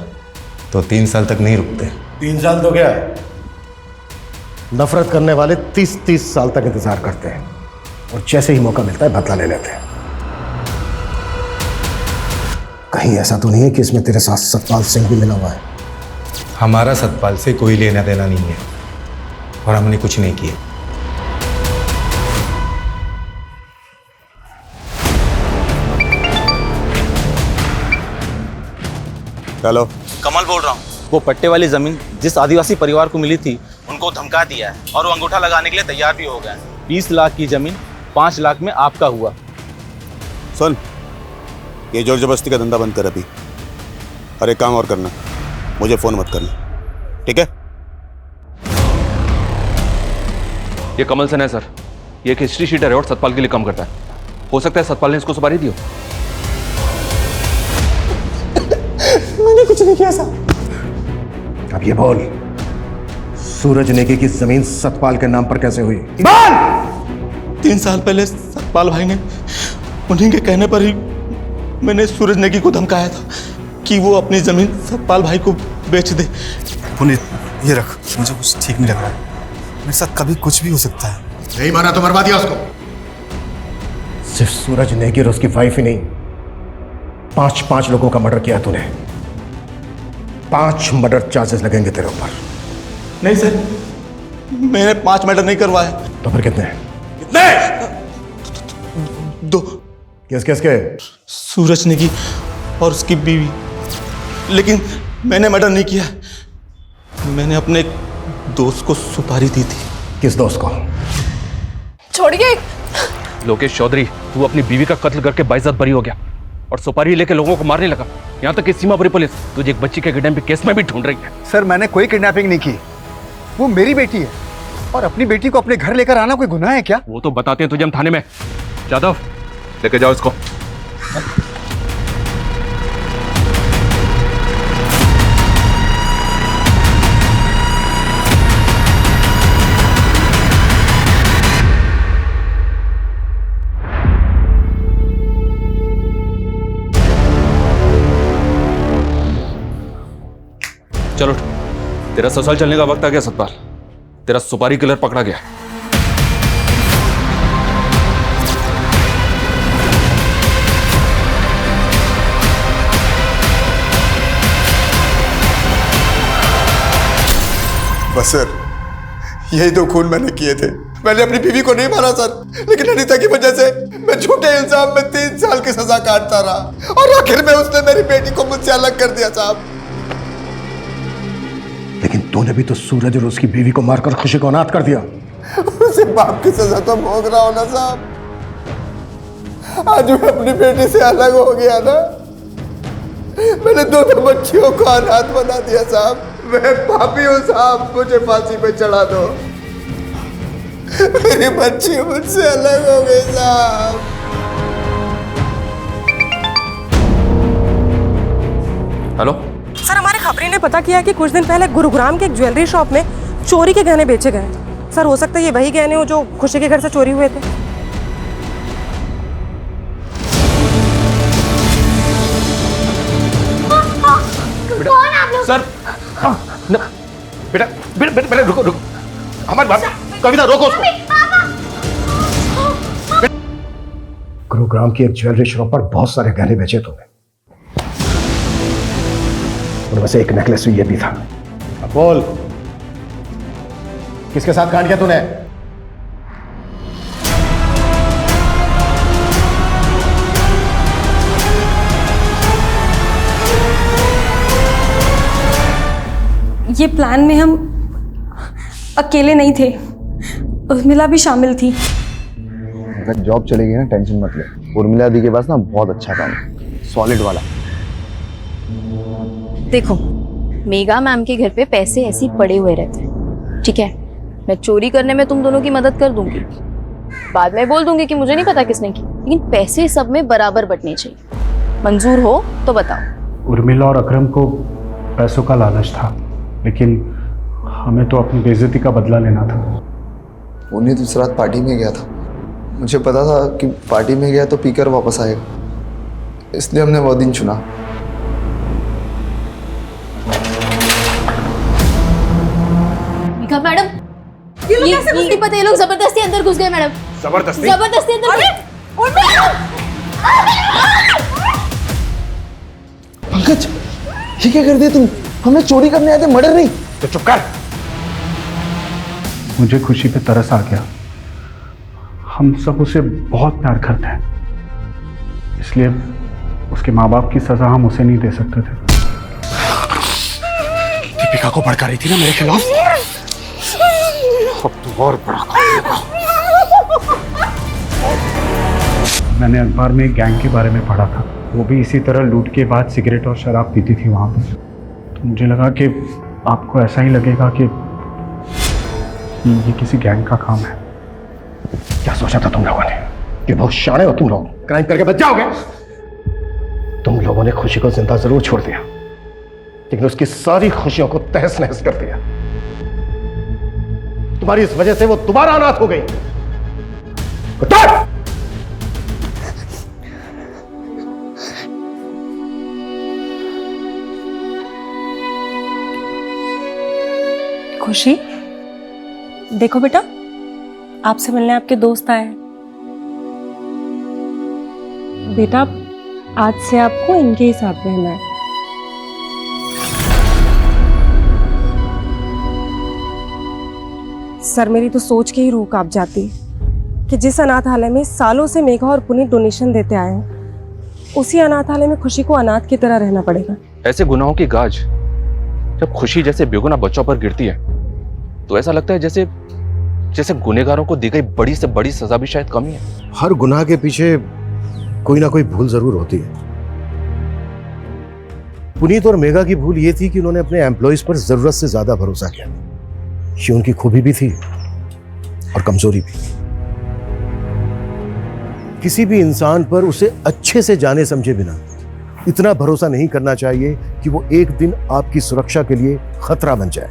T: तो 3 साल तक नहीं रुकते।
K: 3 साल तो क्या, नफरत करने वाले 30-30 साल तक इंतजार करते हैं और जैसे ही मौका मिलता है बदला ले लेते हैं। कहीं ऐसा तो नहीं है कि इसमें तेरे साथ सतपाल सिंह भी मिला हुआ है?
T: हमारा सतपाल से कोई लेना देना नहीं है और हमने कुछ नहीं किया।
F: हेलो,
I: कमल बोल रहा हूँ। वो पट्टे वाली जमीन जिस आदिवासी परिवार को मिली थी उनको धमका दिया है और वो अंगूठा लगाने के लिए तैयार भी हो गए हैं। 20 लाख की जमीन 5 लाख में आपका हुआ।
F: सुन, ये जोर जबरदस्ती का धंधा बंद कर अभी, और एक काम और करना, मुझे फोन मत करना, ठीक है?
J: ये कमल सेन है सर, ये एक हिस्ट्री शीटर है और सतपाल के लिए काम करता है। हो सकता है सतपाल ने इसको सुपारी दी हो।
K: मैंने कुछ नहीं किया साहब। अब ये बोल, सूरज नेगी की जमीन सतपाल के नाम पर कैसे हुई?
V: 3 साल पहले सतपाल भाई ने, उन्हीं के कहने पर ही मैंने सूरज नेगी को धमकाया था कि वो अपनी जमीन सतपाल भाई को बेच दे। पुनीत, ये रख, मुझे कुछ ठीक नहीं लग रहा है। मेरे साथ कभी कुछ भी हो सकता है।
K: नहीं माना तो मरवा दिया उसको। सिर्फ सूरज नेगी और उसकी वाइफ ही नहीं, 5 लोगों का मर्डर किया तूने। 5 मर्डर चार्जेस लगेंगे तेरे ऊपर।
V: नहीं सर, मैंने 5 मर्डर नहीं करवाए।
K: तो फिर कितने?
V: कितने? 2।
K: किसके?
V: सूरज नेगी और उसकी बीवी। लेकिन मैंने मर्डर नहीं किया, मैंने अपने एक दोस्त को सुपारी दी थी।
K: किस दोस्त को?
P: छोड़िए।
J: लोकेश चौधरी, तू अपनी बीवी का कत्ल करके बाइज्जत बरी हो गया और सुपारी लेके लोगों को मारने लगा। यहाँ तक कि सीमापुरी पुलिस तुझे एक बच्ची के किडनैपिंग केस में भी ढूंढ रही है।
F: सर, मैंने कोई किडनैपिंग नहीं की, वो मेरी बेटी है, और अपनी बेटी को अपने घर लेकर आना कोई गुनाह है क्या?
J: वो तो बताते हैं तुझे हम थाने में। जादव, लेके जाओ इसको। चलो, तेरा ससुराल चलने का वक्त आ गया सतपाल। तेरा सुपारी किलर पकड़ा गया।
F: बस सर, यही 2 खून मैंने किए थे। मैंने अपनी बीवी को नहीं मारा सर, लेकिन अनीता की वजह से मैं झूठे इल्जाम में 3 साल की सजा काटता रहा, और आखिर में उसने मेरी बेटी को मुझसे अलग कर दिया साहब।
K: लेकिन तूने भी तो सूरज और उसकी बीवी को मारकर खुशी को अनाथ कर दिया।
F: उसे बाप की सजा तो भोग रहा हूं ना साहब। आज मैं अपनी बेटी से अलग हो गया ना, मैंने 2 बच्चियों को अनाथ बना दिया साहब। मैं पापी हूं साहब, मुझे फांसी पे चढ़ा दो। मेरी बच्ची मुझसे अलग हो गई साहब।
J: हेलो
B: सर, हमारे खबरी ने पता किया कि कुछ दिन पहले गुरुग्राम के एक ज्वेलरी शॉप में चोरी के गहने बेचे गए। सर, हो सकता है ये वही गहने हो जो खुशी के घर से चोरी हुए थे।
A: कौन आप लोग?
K: सर, बेटा बेटा बेटा रुको रुको, हमारी बात, कविता रोको उसको। गुरुग्राम की एक ज्वेलरी शॉप पर बहुत सारे गहने बेचे तुमने, उनमें से एक नेकलेस ये भी था। अब बोल, किसके साथ कांड किया तूने?
E: ये प्लान में हम अकेले नहीं थे, उर्मिला भी शामिल थी।
R: अगर जॉब चलेगी ना, टेंशन मत ले। उर्मिला दी के पास ना बहुत अच्छा काम है, सॉलिड वाला।
M: देखो, मेगा मैम के घर पे पैसे ऐसे ही पड़े हुए रहते हैं, ठीक है? मैं चोरी करने में तुम दोनों की मदद कर दूंगी, बाद में बोल दूंगी कि मुझे नहीं पता किसने की, लेकिन पैसे सब में बराबर बंटने चाहिए। मंजूर हो तो बताओ।
N: उर्मिला और अकरम को पैसों का लालच था, लेकिन हमें तो अपनी बेइज्जती का बदला लेना था।
R: उन्हें दूसरी रात पार्टी में गया था, मुझे पता था कि पार्टी में गया तो पीकर वापस आएगा, इसलिए हमने वो दिन चुना।
M: मैडम, ये नहीं पता, ये लोग जबरदस्ती अंदर घुस गए मैडम।
K: जबरदस्ती
M: अंदर।
R: पंकज, ये क्या कर दिया तुम? हमें चोरी करने आए थे, मर्डर नहीं।
K: तो चुप कर।
N: मुझे खुशी पे तरस आ गया। हम सब उसे बहुत प्यार करते हैं, इसलिए उसके माँ बाप की सजा हम उसे नहीं दे सकते थे।
K: दीपिका को भड़का रही थी ना मेरे खिलाफ, अब तू और बड़ा करेगा।
N: मैंने अखबार में एक गैंग के बारे में पढ़ा था, वो भी इसी तरह लूट के बाद सिगरेट और शराब पीती थी वहाँ पर। तो मुझे लगा कि आपको ऐसा ही लगेगा कि ये किसी गैंग का काम है।
K: क्या सोचा था तुम लोगों ने कि बहुत शाणे हो तुम लोग, क्राइम करके बच जाओगे? तुम लोगों ने खुशी को जिंदा जरूर छोड़ दिया, लेकिन उसकी सारी खुशियों को तहस नहस कर दिया। तुम्हारी इस वजह से वो दोबारा अनाथ हो गई।
B: खुशी, देखो बेटा, आपसे मिलने आपके दोस्त आए हैं। बेटा, आज से आपको इनके ही साथ रहना है। सर, मेरी तो सोच के ही रूह कांप जाती कि जिस अनाथालय में सालों से मेघा और पुनीत डोनेशन देते आए हैं, उसी अनाथालय में खुशी को अनाथ की तरह रहना पड़ेगा।
J: ऐसे गुनाहों की गाज जब खुशी जैसे बेगुनाह बच्चों पर गिरती है तो ऐसा लगता है जैसे जैसे गुनहगारों को दी गई बड़ी से बड़ी सजा भी शायद कम ही है।
K: हर गुनाह के पीछे कोई ना कोई भूल जरूर होती है। पुनीत और मेघा की भूल ये थी कि उन्होंने अपने एम्प्लॉइज पर जरूरत से ज्यादा भरोसा किया। ये उनकी खूबी भी थी और कमजोरी भी। किसी भी इंसान पर उसे अच्छे से जाने समझे बिना इतना भरोसा नहीं करना चाहिए कि वो एक दिन आपकी सुरक्षा के लिए खतरा बन जाए।